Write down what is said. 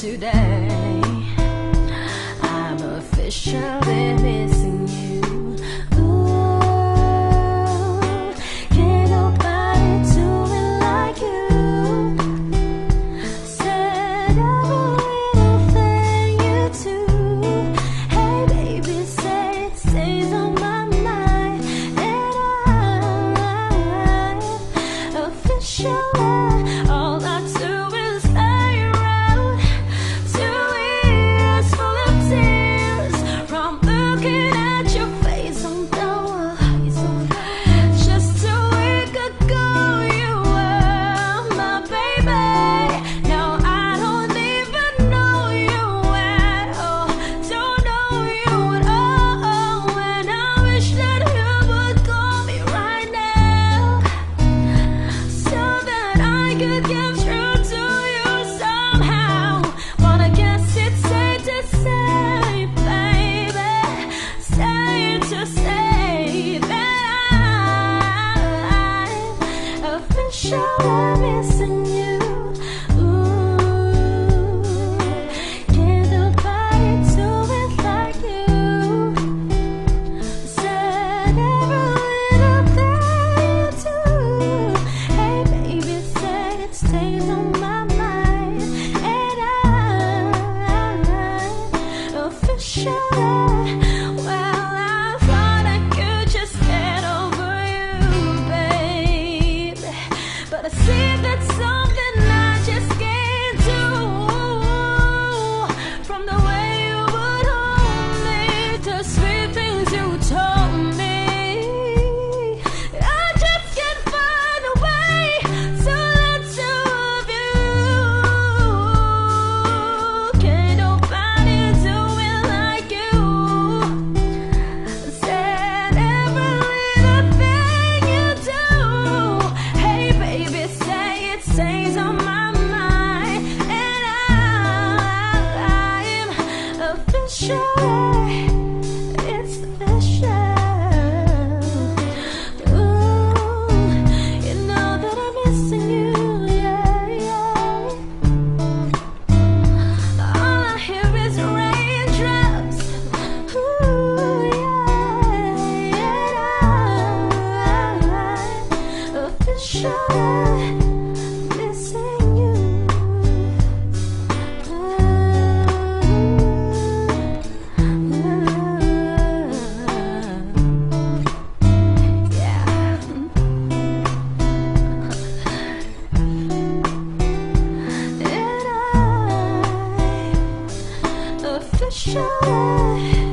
today. I'm officially missing you. Ooh, can't nobody do it like you. Said every little thing you do. Hey baby, say it stays on my mind, and I'm officially all I do is lay around. 2 years full of tears from looking at your face on the wall. Just a week ago you were my baby. Now I don't even know you at all. Don't know you at all. And I wish that you would call me right now, so that I could get through to you somehow. But I guess it's safe to say, baby, safe to say that I'm officially missing you. Ooh, can't nobody do it like you. Said every little thing you do. Hey baby, say it stays on my mind, and I'm officially. Well, I thought I could just get over you, baby, but I see that's something I just can't do. From the way you would hold me, the sweet things you told me, I just can't find a way to let two of you. Can't nobody do it like you. Said every little thing you do. Hey baby, say it stays on my mind, and I'm officially, it's official. Ooh, you know that I'm missing you, yeah, yeah. All I hear is raindrops. Ooh, yeah, I'm officially missing you. Yeah. And I'm officially